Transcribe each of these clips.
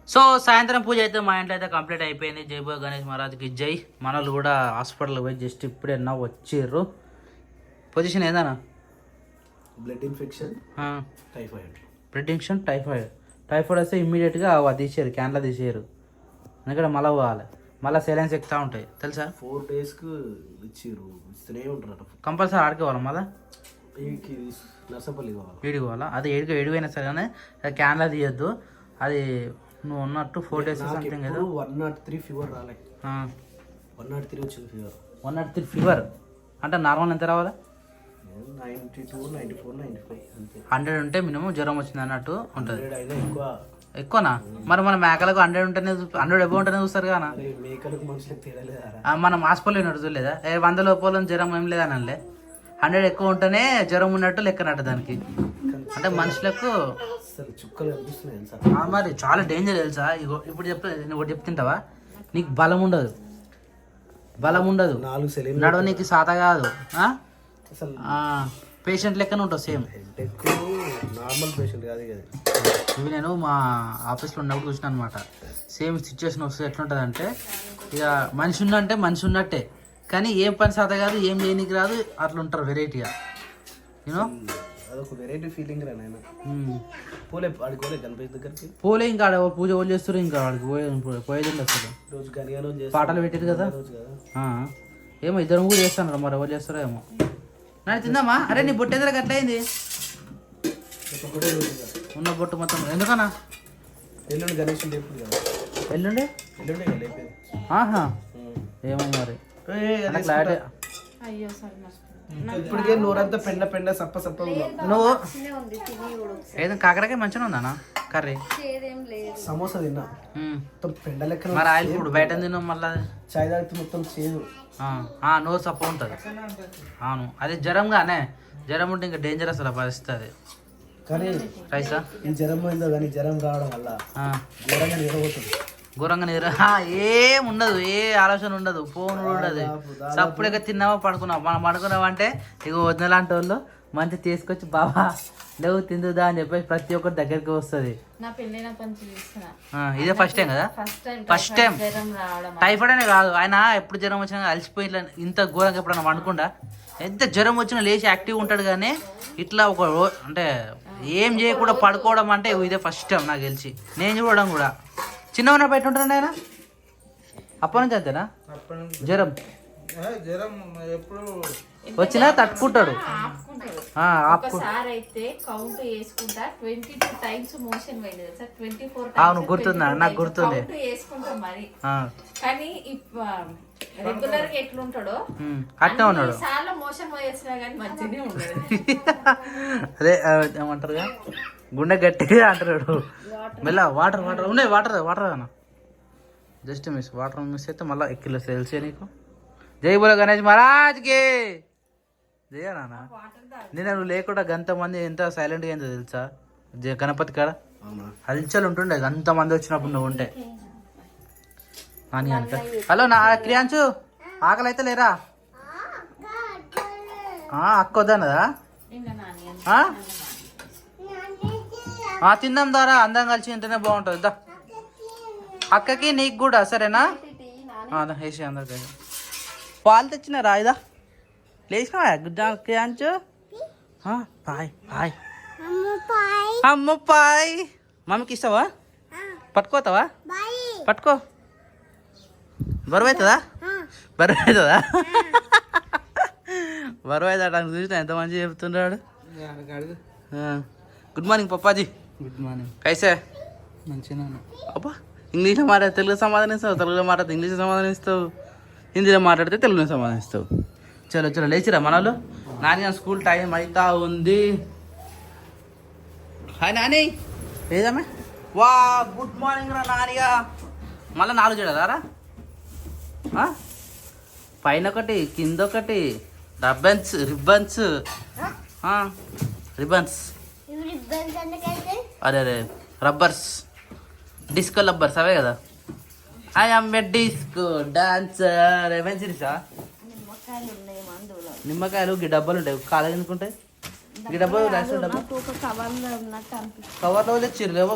So సాయంత్రం పూజ అయితే మా ఇంట్లో అయితే కంప్లీట్ అయిపోయింది. జై బో గణేష్ మహారాజ్కి జై. మనలు కూడా హాస్పిటల్ పోయి జస్ట్ ఇప్పుడే వచ్చిర్రు. పొజిషన్ ఏదన్నా blood infection, typhoid. Blood infection, typhoid వస్తే ఇమ్మీడియట్గా తీసేయరు, క్యాన్లో తీసేయరు. ఎందుకంటే మళ్ళీ పోవాలి, మళ్ళీ సెలైన్స్ ఎక్కుతా ఉంటాయి తెలుసా. 4 daysకు ఇచ్చిర్రు, ఇస్తూనే ఉంటారు. కంపల్సరీ ఆడికి పోవాలి, మళ్ళీ నర్సపల్లి కావాలి, ఏడికి పోవాలా. అది ఏడిపోయినా సరే కానీ క్యాన్లో తీయద్దు. అది నువ్వు ఉన్నట్టు 4 days సంథింగ్ ఏదో 103 ఫీవర్ రాలే. 103 వచ్చింది ఫీవర్. 103 ఫీవర్ అంటే నార్మల్ ఎంత రావాలా? 92, 94, 95 అంతే. 100 ఉంటే మినిమం జ్వరం వచ్చింది అన్నట్టు ఉంటుంది. ఎక్కువనా? మరి మన మేకలకు 100 ఉంటేనే 100 ఎబో ఉంటేనే చూస్తారు కదా. మేకలకు మనుషులకు తేడా లేదా? మనం హాస్పిటల్ చూడలేదా? 100 లోపల జ్వరం ఏం లేదా అనలే. 100 ఎక్కువ ఉంటేనే జ్వరం ఉన్నట్టు లెక్కనట్టు దానికి. అంటే మనుషులకు చుక్కలు కనిపిస్తున్నాయి. మరి చాలా డేంజర్ తెలుసా. ఇప్పుడు నువ్వు చెప్తుంటావా, నీకు బలం ఉండదు, నడవనీకి సాత కాదు, పేషెంట్ లెక్కనే ఉంటావు సేమ్. నార్మల్ పేషెంట్ కాదు కదా. ఇవి నేను మా ఆఫీస్లో ఉన్నప్పుడు చూసిన అనమాట. సేమ్ సిచ్యువేషన్ వస్తే ఎట్లుంటుంది అంటే, ఇక మనిషి ఉన్నట్టే, మనిషి ఉన్నట్టే, కానీ ఏం పని సాత కాదు, ఏం చేయనీకి రాదు, అట్లా ఉంటారు వెరైటీగా. యూనో అదొక వెరైటీ ఫీలింగ్ రా నాయన. పోలే గణపతి దగ్గరికి పోలే. ఇంకా ఆడ పూజ వాళ్ళు చేస్తారు, ఇంకా వాడికి పోయేది అసలు. రోజు గనియాలో పాటలు పెట్టారు కదా. ఏమో ఇద్దరు కూడా చేస్తాను, మరి ఎవరు చేస్తారో ఏమో. నన్ను తిందామా? అరే నీ బొట్టు ఎదురు అట్లా అయింది, ఉన్న బొట్టు మొత్తం. ఎందుకన్నా ఎల్లుండి గణేష్ లేపు కదా. ఎల్లుండి లేపేది. ఆహా ఏమో మరి క్లారిటీ. ఇప్పటికే నోరంతా పెండ సప్ప నువ్వు ఏదో కాకరకాయ మంచిగా ఉందా కర్రీ? సమోసా తిన్నా మొత్తం పెండ లెక్క. మరి ఆయిల్ ఫుడ్ బయట తిన్నావు, మళ్ళీ చాయ్ తాగితే మొత్తం చేదు. నో సప్ప ఉంటుంది. అవును, అది జ్వరంగానే. జ్వరం ఉంటే ఇంకా డేంజర్ అసలు పరిస్థితి అది. కానీ రైసా ఈ జ్వరం పోయిందో కానీ జ్వరం రావడం వల్ల ఘోరంగా నిద్రపోతుంది. ఘోరంగా నిద్ర ఏం ఉండదు, ఏ ఆలోచన ఉండదు, ఫోన్ ఉండదు. సప్పుడుగా తిన్నావా పడుకున్నావు. మనం పడుకున్నాం అంటే ఇక వదినలాంటి వాళ్ళు మంచి తీసుకొచ్చి బాబా లేవు తిందుదా అని చెప్పేసి ప్రతి ఒక్కరి దగ్గరికి వస్తుంది. ఇదే ఫస్ట్ టైం కదా? First time. టైఫాయిడ్ అనే కాదు, ఆయన ఎప్పుడు జ్వరం వచ్చినా అలసిపోయి ఇంత ఘోరంగా ఎప్పుడైనా వండుకుండా ఎంత జ్వరం వచ్చినా లేచి యాక్టివ్ ఉంటాడు. కానీ ఇట్లా ఒక అంటే ఏం చేయకుండా పడుకోవడం అంటే ఇదే ఫస్ట్ టైం నాకు తెలిసి. నేను చూడడం కూడా చిన్నగా బయట ఉంటాడు ఆయన. అప్పటి నుంచి అంతేనా జ్వరం? ఎప్పుడు వచ్చినా తట్టుకుంటాడు. అవును గుర్తుందా, నాకు గుర్తుంది. అట్నే ఉన్నాడు. అదే ఏమంటారు, గుండె గట్టిగా అంటాడు. మెల్ల వాటర్ ఉన్నాయి, వాటర్ అన్న జస్ట్ మిస్. వాటర్ మిస్ అయితే మళ్ళీ ఎక్కిలో తెలిసే నీకు. జై బోలో గణేష్ మహారాజ్కి జయ నాన్న. నేను నువ్వు లేకుండా గంత మంది ఎంత సైలెంట్గా అయిందో తెలుసా గణపతి కాడ. హల్చల్ ఉంటుండే అంతమంది వచ్చినప్పుడు నువ్వు ఉంటే. హలో నా క్రియాంశు, ఆకలి అయితే లేరా? అక్క వద్దన్నదా? తిందాం దారా, అందరం కలిసి తింటేనే బాగుంటుంది. దా అక్కకి నీకు కూడా సరేనా? వేసి అందరికి పాలు తెచ్చినారా? ఇదా లేచినా క్రియాంశు. పాయ్ పాయ్ అమ్మ పాయ్. మమ్మీకి ఇస్తావా? పట్టుకోతావా? పట్టుకో. బరువు అవుతుందా? బరువు అవుతాడు. చూసినా ఎంత మంచిగా చెప్తున్నాడు. గుడ్ మార్నింగ్ పప్పాజీ. Good morning. కైసే? మంచిగా. అబ్బా ఇంగ్లీష్లో మాట్లాడితే తెలుగు సమాధానం ఇస్తావు, తెలుగులో మాట్లాడితే ఇంగ్లీష్లో సమాధానం ఇస్తావు, హిందీలో మాట్లాడితే తెలుగులో సమాధానం ఇస్తావు. చలో లేచిరా మనలో. నాని స్కూల్ టైం అవుతా ఉంది. హాయ్ నాని, లేదమ్మే. వా గుడ్ మార్నింగ్ రా నానిగా. మళ్ళీ 4 చేయడారా? పైన ఒకటి కింద ఒకటి రిబ్బన్స్. అరే రబ్బర్స్, డిస్కో రబ్బర్స్ అవే కదా. I am a disco dancer. ఏమైనా సిరీసా? నిమ్మకాయలు డబ్బాలు ఉంటాయి, కాలేజ్ ఎందుకుంటాయి ఈ డబ్బాలు? కవర్లో తెచ్చిర్రు లేవో,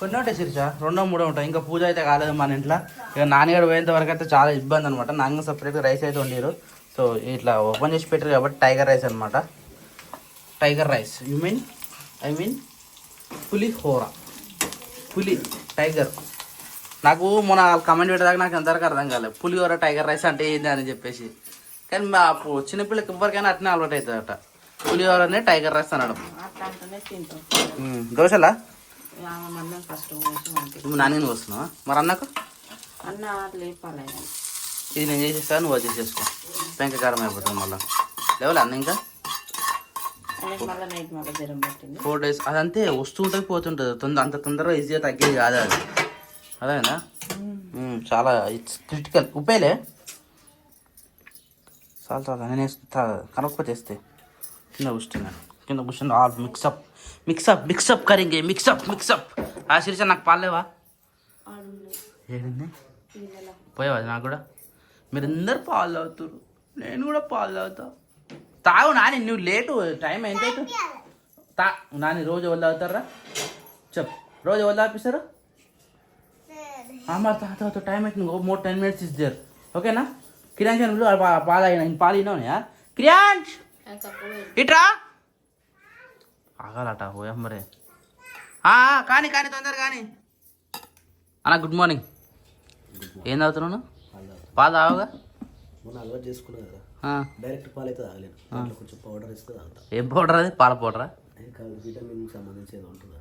కొన్ని ఉంటాయి శిరీష, 2-3 ఉంటాయి. ఇంకా పూజ అయితే కాలేదు మన ఇంట్లో. ఇక నాన్నగారు పోయేంత వరకు అయితే చాలా ఇబ్బంది అనమాట. నాన్న సపరేట్గా రైస్ అయితే వండారు. సో ఇట్లా ఓపెన్ చేసి పెట్టారు కాబట్టి టైగర్ రైస్ అనమాట. Tiger rice I mean pulihora. Tiger. నాకు మొన్న కమెంట్ పెట్టేదాకా నాకు ఎంతవరకు అర్థం కాలేదు పులిహోర టైగర్ రైస్ అంటే ఏంది అని చెప్పేసి. కానీ మా చిన్నపిల్లకి ఎవరికైనా అట్నే అలవాటు అవుతుందట, పులిహోరనే టైగర్ రైస్ అనడం. దోశలా నువ్వు నాన్నని వస్తున్నావా? మరి అన్నకు ఇది నేను చేసేస్తా, నువ్వు అది చేసేసుకో. పెంకకారం అయిపోతుంది మళ్ళీ. లేవాలి అన్న ఇంకా 4 days అదంతే వస్తుంటుంది పోతుంటుంది. అంత తొందరగా ఈజీగా తగ్గేది కాదు అది. అదేనా చాలా ఇట్స్ క్రిటికల్. ఉప్పేలే చాలా నేను కనకపోతే వేస్తే కింద కూర్చున్నాను ఆల్ మిక్సప్ కరింగే మిక్సప్. ఆ శిరీష నాకు పాలేవా? ఏడింది పోయావా? నాకు కూడా మీరందరు పాలు తాగుతారు, నేను కూడా పాలు తాగుతా. తాగు నాని, నువ్వు లేటు టైం ఎంత అవుతుంది? నాని రోజు ఎవరు తాగుతారా చెప్పు? రోజు ఎవరు తాపిస్తారు? మరి తాత టైం అవుతుంది. More 10 minutes is there. ఓకేనా? కిరాంశ్ పాలు అయినా పాలు అయినా క్రియాంష్ ఇట్రా ఆగాలట ఓయమ్మరే. కానీ తొందర కానీ అన్న. Good morning. ఏం తాగుతున్నాను? పాలు తావుగా. మొన్న అలవాటు చేసుకున్నా కదా, డైరెక్ట్ పాలు అయితే తాగలేను. కొంచెం పౌడర్ వేస్తే తాగుతా. ఏం పౌడర్ అది? పాల పౌడరా? విటమిన్ సంబంధించి ఏదో ఉంటుందా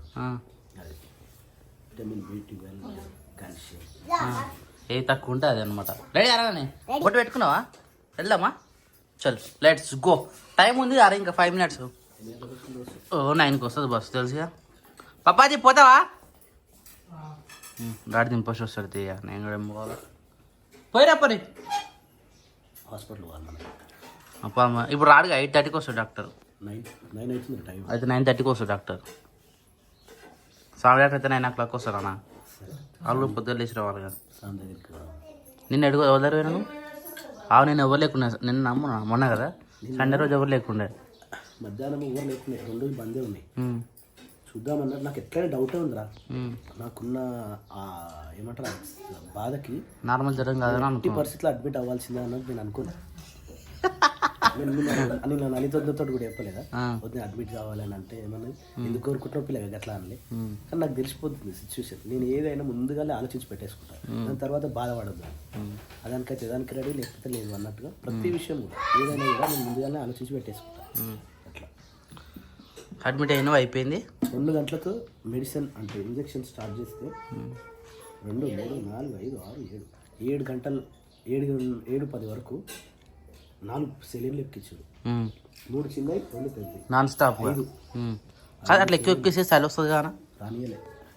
అది, విటమిన్ B12 కాల్షియం ఏది తక్కువ ఉంటే అది అనమాట. రెడీ అరాని బొట్టు పెట్టుకున్నావా? వెళ్దామా? చల్ లెట్స్ గో. టైం ఉంది అరే, ఇంకా 5 minutes. 9కి వస్తుంది బస్సు తెలుసుగా. పప్పాజీ పోతావా? గాడి దింపొచ్చి వస్తాడు తీయ. నేను కూడా పోవాలి. పోయిరా పని హాస్పిటల్ అప్ప. ఇప్పుడు రాడుగా 8:30కి వస్తాడు డాక్టర్. 9 అవుతుంది టైం. అయితే 9:30కి వస్తాడు డాక్టర్. స్వామి డాక్టర్ అయితే 9 o'clock వస్తాడు అన్న. వాళ్ళు పొద్దున్న లేచి రావాలి కదా. నిన్ను అడుగు ఎవరు పోయినా నువ్వు? నేను ఎవరు లేకుండా నిన్న మొన్న కదా సండే రోజు ఎవరు లేకుండే. మధ్యాహ్నం ఎవరు లేకుండా 2 రోజులు బందే ఉన్నాయి. చూద్దామన్నట్టు నాకు ఎట్లయినా డౌటే ఉందిరా. నాకున్న ఏమంటారు బాధకి నార్మల్ జ్వరం కాదని 50% అడ్మిట్ అవ్వాల్సిందే అన్నట్టు నేను అనుకున్నా. నేను నలితోతో కూడా చెప్పలేదా వద్దు అడ్మిట్ కావాలని. అంటే ఏమన్నా ఎందుకు కోరుకుంటున్నా పిల్లగా అట్లా అనలే. కానీ నాకు తెలిసిపోతుంది సిచ్యువేషన్. నేను ఏదైనా ముందుగానే ఆలోచించి పెట్టేసుకుంటాను. దాని తర్వాత బాధపడద్దు. అదానికైతే దానికి రెడీ లేకపోతే లేదు అన్నట్టుగా ప్రతి విషయం కూడా ఏదైనా కూడా నేను ముందుగానే ఆలోచించి పెట్టేసుకుంటాను. అట్లా అడ్మిట్ అయినా అయిపోయింది. 2 గంటలకు మెడిసిన్ అంటే ఇంజెక్షన్ స్టార్ట్ చేస్తే 2, 3, 4, 5, 6, 7 గంటలు 7-10 వరకు 4 సెలైన్లు ఎక్కించారు. 3 చిన్నవి 2 పెద్దవి నాన్ స్టాప్. అట్లా ఎక్కేసి చలి వస్తుంది కానీ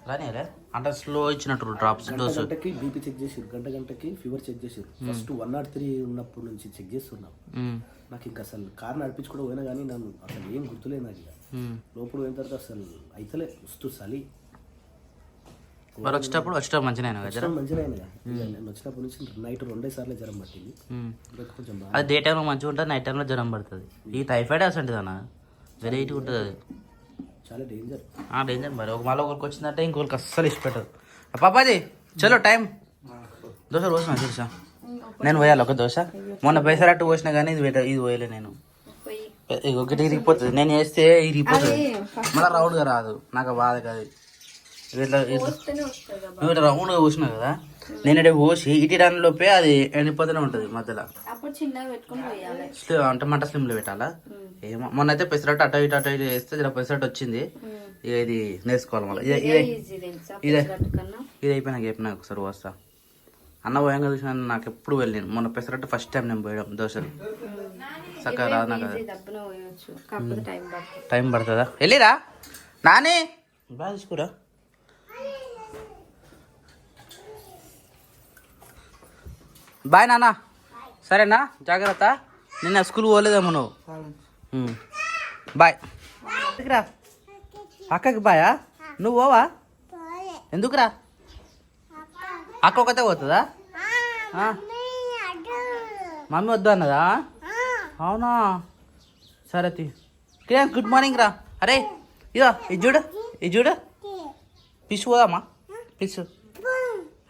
రానియలే అంటే స్లో ఇచ్చినట్టు డ్రాప్స్ డోస్. గంటకి బీపీ చెక్ చేసారు, గంటకి ఫీవర్ చెక్ చేసారు. ఫస్ట్ 103 ఉన్నప్పటి నుంచి చెక్ చేస్తున్నాం. నాకు ఇంకా అసలు కారు నడిపించి కూడా పోయినా కానీ నన్ను అసలు ఏం గుర్తులేదు. నాకు ఇక లోపల పోయిన తర్వాత అసలు అయితలే వస్తూ చలి. మరి వచ్చేటప్పుడు మంచిగా నేను వచ్చినప్పటి నుంచి నైట్ 2 సార్లు జ్వరం పట్టింది. కొంచెం అది డే టైంలో మంచిగా ఉంటుంది, నైట్ టైంలో జ్వరం పడుతుంది. ఈ టైఫాయిడ్ అసలు అన్న వెరైటీ ఉంటుంది. అది చాలా డేంజర్. మరి మళ్ళీ ఒకరికి వచ్చిందంటే ఇంకొకరికి అస్సలు ఇష్టపెట్టదు. పాపాజీ చలో టైం. దోశ పోసిన తెలుసా? నేను పోయాలి ఒక దోశ. మొన్న పెసరట్టు పోసినా కానీ ఇది పోయలే నేను. ఒకటి ఇరిగిపోతుంది, నేను వేస్తే ఇరిగిపోతుంది. మళ్ళీ రౌండ్గా రాదు. నాకు బాధ కాదు. ఇట్లా రౌండ్గా పోసినా కదా, నేను పోసి ఇటు లోపే అది ఎండిపోతూనే ఉంటుంది మధ్యలో. అంటే మంట స్లిమ్లో పెట్టాలా? ఏమో మొన్న అయితే పెసరట్టు అటు ఇటు వేస్తే ఇలా పెసరట్టు వచ్చింది. ఇక ఇది నేర్చుకోవాలి మళ్ళీ. ఇది అయిపోయినా ఒకసారి వస్తా. అన్న పోయంగా చూసిన నాకు ఎప్పుడు వెళ్ళాను. మొన్న పెసరట్టు ఫస్ట్ టైం నేను పోయడం దోశలు చక్కగా రాదు నాకు. టైం పడుతుందా? వెళ్ళిరా నాని బాగా తీసుకురా. బాయ్ నాన్న. సరేనా? జాగ్రత్త. నిన్న స్కూల్ పోలేదేమో నువ్వు. బాయ్. రా అక్కకి బాయా? నువ్వు పోవా? ఎందుకురా? అక్క ఒకతే పోతుందా? మమ్మీ వద్దు అన్నదా? అవునా? సరే తీ. కిరణ్ గుడ్ మార్నింగ్ రా. అరే ఇదో ఇది చూడు ఫిష్ పోదామా? పిచ్చు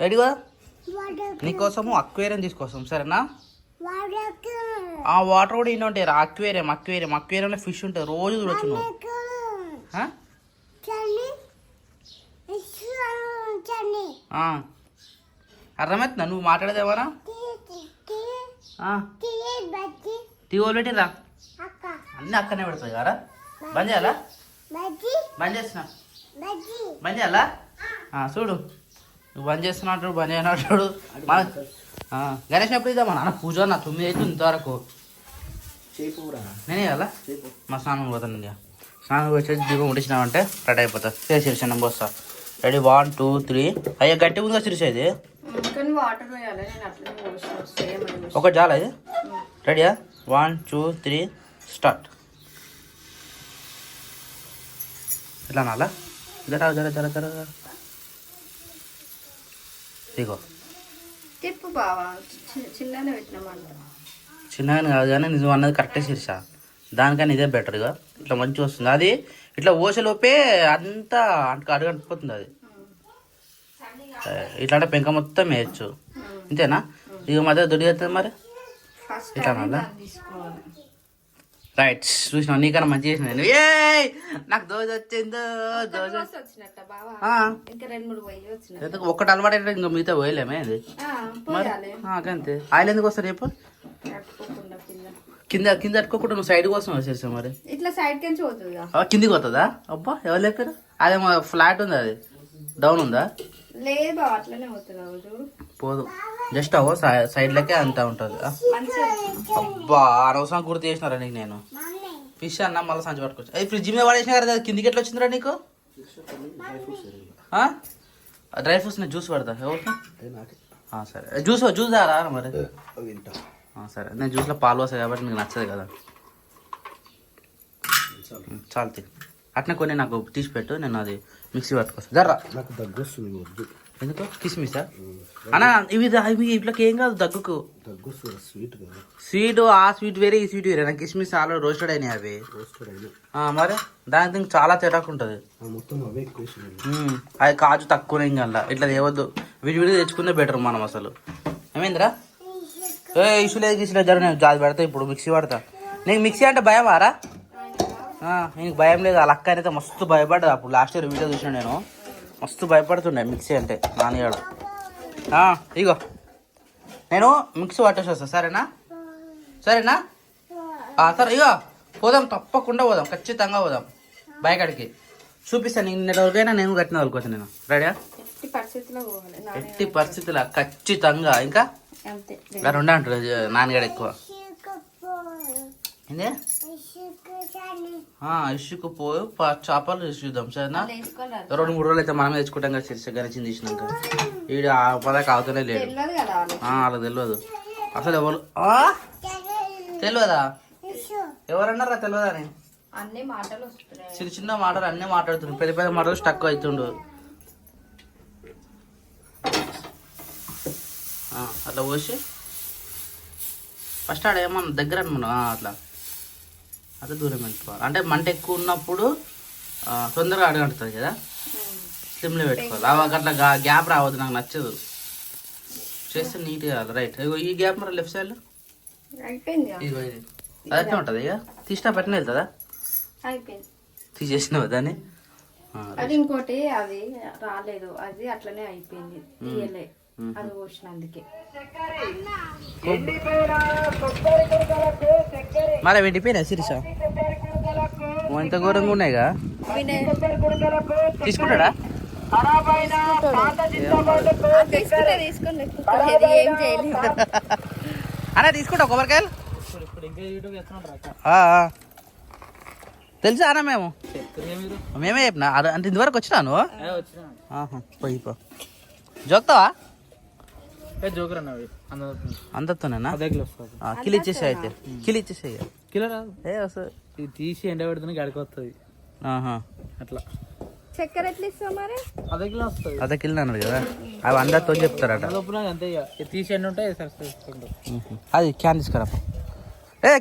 రెడీగా నీకోసము అక్వేరియం తీసుకొస్తాం సరేనా. ఆ వాటర్ కూడా ఇన్ని ఉంటాయి. అక్వేరియంలో ఫిష్ ఉంటుంది, రోజు చూడొచ్చు నువ్వు. అర్థమవుతుందా నువ్వు మాట్లాడేదేమన్నా? టీ వాళ్ళు పెట్టిరా అన్నీ అక్కడనే పెడతాయి కదా. బంద్ చేయాలా? బంద్ చేయాలా? చూడు నువ్వు బంద్ చేస్తున్నట్టు బంద్ చేయనట్టు. మన గణేష్ ఎప్పుడు ఇద్దామా నాన్న పూజ? నా 9 అవుతుంది ఇంతవరకు. నేనే కదా మా స్నానం పోతాను. ఇండియా స్నానం వచ్చేసి దీపం ముట్టించినామంటే రెడీ అయిపోతుంది. శిరీష నెంబర్ వస్తా. రెడీ 1 2 3. అయ్యా గట్టి ఉందిగా శిరీష ఇది. ఒక చాలా ఇది. రెడీయా? 1 2 3 స్టార్ట్. ఇట్లా నాలా జర జర జర జర ఇగో తిప్పు బావా. చిన్నగానే పెట్టినామంట. చిన్నగానే కాదు కానీ నిజం అన్నది కరెక్టే శిరీష. దానికన్నా ఇదే బెటర్గా ఇట్లా మంచిగా వస్తుంది. అది ఇట్లా ఓసలోపే అంతా అడుగంటిపోతుంది. అది ఇట్లా పెంక మొత్తం వేయచ్చు. ఇంతేనా? ఇక మధ్య దొడ్డి అవుతుంది మరి. ఇట్లా నాలా రైట్. చూసినా నీకన్నా మంచిగా చేసిన నేను. ఏ నాకు దోశ వచ్చిందో దోశ వచ్చినట్ట బావా. ఇంకా 2 3 పోయి వచ్చిన. ఒక్కటి అలవాటు అయితే ఇంకా మిగతా పోయలేమే. అది మరి అంతే. ఆయిల్ ఎందుకు వస్తారు రేపు? కింద కింద అట్టుకోకుండా నువ్వు సైడ్ కోసం వచ్చేసావు మరి. ఇట్లా సైడ్ కించి పోతుంది. కిందికి పోతుందా? అబ్బా ఎవరు లెక్కరు. అదే మా ఫ్లాట్ ఉంది, అది డౌన్ ఉందా? లేదు బావ అట్లనే పోతుంది. చూడు పోదు. జస్ట్ అవో సైడ్ లెక్కే అంతా ఉంటుంది. అబ్బా అనవసరం గుర్తు చేసినారా నీకు నేను. ఫిష్ అన్న మళ్ళీ సంచి పట్టుకోవచ్చు. అది ఫ్రిడ్జ్ మీద పడేసినా కదా, కిందికి ఎట్లా వచ్చిందిరా నీకు? డ్రై ఫ్రూట్స్ నేను జ్యూస్ పడతా ఎవరికి? సరే జ్యూస్ తారా మరి. సరే నేను జ్యూస్లో పాలు వస్తాయి కాబట్టి నీకు నచ్చదు కదా. చాలు తిని అట్నే కొన్ని నాకు తీసి పెట్టు, నేను అది మిక్సీ పట్టుకొస్తాను. జర్రా నాకు దగ్గు వస్తుంది. వద్దు. ఎందుకు? కిస్మిసా అన్నా? ఇవి ఇట్లకి ఏం కాదు దగ్గుకు. దగ్గు స్వీట్ కదా. స్వీట్ ఆ స్వీట్ వేరే ఈ స్వీట్ వేరే. నాకు కిస్మిస్ ఆల్రెడీ రోస్టెడ్ అయినాయి అవి. మరి దానికి చాలా తేడాకు ఉంటుంది. మొత్తం అవే ఎక్కువ. అది కాజు తక్కువనే ఇంకా ఇట్లా తేవద్దు. విడివిడిగా తెచ్చుకుందే బెటర్ మనం అసలు. ఏమైందిరా? ఇష్యూ లేదు గిష్యూ లేదు. నేను జాతి పెడతా ఇప్పుడు మిక్సీ పడతా. నీకు మిక్సీ అంటే భయం ఆరా? నీకు భయం లేదు. ఆ లక్క అయితే మస్తు భయపడ్డా అప్పుడు. లాస్ట్ ఇయర్ వీడియో చూసిన నేను. మస్తు భయపడుతుండే మిక్సీ అంటే నాన్నగాడు. ఇగో నేను మిక్సీ పట్టేసి వస్తా. సరేనా? సరేనా? సరే ఇగో పోదాం, తప్పకుండా పోదాం, ఖచ్చితంగా పోదాం బయకాడికి. చూపిస్తాను నేను ఎవరికైనా. నేను కట్టిన వాళ్ళకోసం నేను రెడీయా? ఎట్టి పరిస్థితుల్లో ఖచ్చితంగా. ఇంకా 2 అంటారు నాన్నగాడు ఎక్కువ. ఏంది? ఇసుకు పోయి చేపలు చూద్దాం సరేనా? 2 3 రోజులు అయితే మనమే తెచ్చుకుంటాం కదా. శిరీష గణించింది తీసినాక ఈడు ఆ పదాకి అవతలే లేదు. వాళ్ళకి తెలియదు అసలు. ఎవరు తెలియదా? ఎవరన్నారా తెలియదా అని? చిన్న చిన్న మాటలు అన్నీ మాట్లాడుతున్నాడు. పెద్ద పెద్ద మాటలు స్టక్ అవుతుండు. అట్లా పోసి ఫస్ట్ ఆడ ఏమన్నా దగ్గర అనుకున్నాం. అట్లా అదే దూరం పెట్టుకోవాలి. అంటే మంట ఎక్కువ ఉన్నప్పుడు తొందరగా అడగంటుంది కదా. సిమ్లో పెట్టుకోవాలి. అట్లా గ్యాప్ రావద్దు, నాకు నచ్చదు. చేస్తే నీట్గా రైట్. ఇగో ఈ గ్యాప్ మరి లెఫ్ట్ సైడ్లో ఇగో ఇది అదట్నే ఉంటుంది. ఇక తీసినా పెట్టిన వెళ్తుందా? తీసేసినావు దాన్ని. అది ఇంకోటి అది రాలేదు, అది అట్లనే అయిపోయింది. తీయలే అది పోసినందుకే. మరి వెండిపోయినా శిరీష ఎంత ఘోరంగా ఉన్నాయిగా. తీసుకుంటాడా? అన్నా తీసుకుంటా కొబ్బరికాయలు. తెలుసా అన్న మేమే చెప్పినా. అంటే ఇంతవరకు వచ్చినాను. పోయి జోక్తావా? అందరితోనేనా? కిలో ఇచ్చేసా అయితే. కిలో ఇచ్చేసాయి. కిలో రాదు తీసి ఎండ పెడుతున్నా గడికి వస్తుంది అట్లా. చక్కెర ఎట్లా ఇస్తావు మరి? అదే కిలో అన్నాడు కదా. అవి అందరితో చెప్తారట. అంతే తీసి ఎండ ఉంటాయి. అది క్యాన్ తీసుకురా.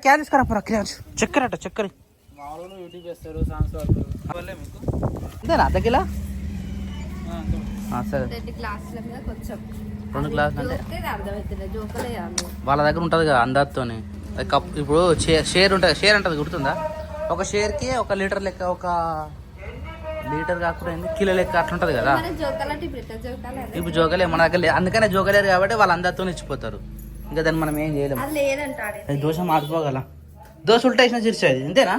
క్యాన్ తీసుకురా. చక్కెర అట చక్కెర. అంతేనా? అర్ధ కిలో సరే 2 గ్లాసుల మీద కొంచెం 2 గ్లాసులు అంటే జోకితే అర్థమవుతుంది జోకలేయాలి వాళ్ళ దగ్గర ఉంటుంది కదా అందాజతోని అది కప్ ఇప్పుడు షేర్ ఉంటుంది, షేర్ ఉంటుంది గుర్తుందా? ఒక షేర్కి 1 లీటర్ లెక్క, 1 లీటర్ కాకుండా కిలో లెక్క అట్లా ఉంటుంది కదా. మన జోకాలంటే ఇప్పుడు జోకాలి ఇప్పుడు జోకలే మన దగ్గర లేదు, అందుకనే జోకలేరు కాబట్టి వాళ్ళు అందరితో ఇచ్చిపోతారు. ఇంకా దాన్ని మనం ఏం చేయలేము. అది లేదంటాడు అది దోశ మార్చుకోగల, దోశ ఉల్టా వేసిన చిరిచేది అంతేనా?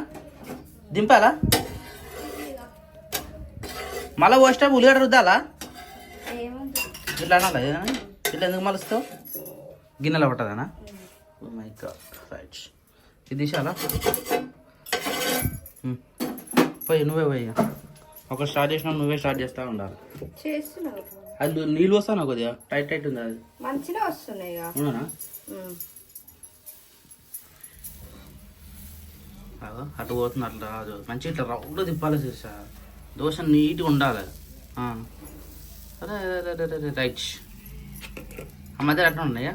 దింపాలా? మళ్ళీ పోస్టా ఉల్లిగడ్డ రుద్దాలా? ఏముంది ఇట్లా అనాలా? ఇట్లా ఎందుకు మలుస్తావు? గిన్నెలో పట్టదనా? Oh my God, right. ఇది తీసాలా? పోయి నువ్వే పోయి, ఒక స్టార్ట్ చేసినా నువ్వే స్టార్ట్ చేస్తూ ఉండాలి. చేస్తున్నావు అది నీళ్ళు వస్తాను కొద్దిగా టైట్ టైట్ ఉంది అది. మంచిగా వస్తున్నాయి ఇక. అవునా? అటు పోతుంది అట్లా రాదు, మంచిగా ఇట్లా రౌండ్ తిప్పాలి చూసా. దోశ నీట్గా ఉండాలి. అరే రైట్. ఆ మధ్య అట్లా ఉన్నాయా?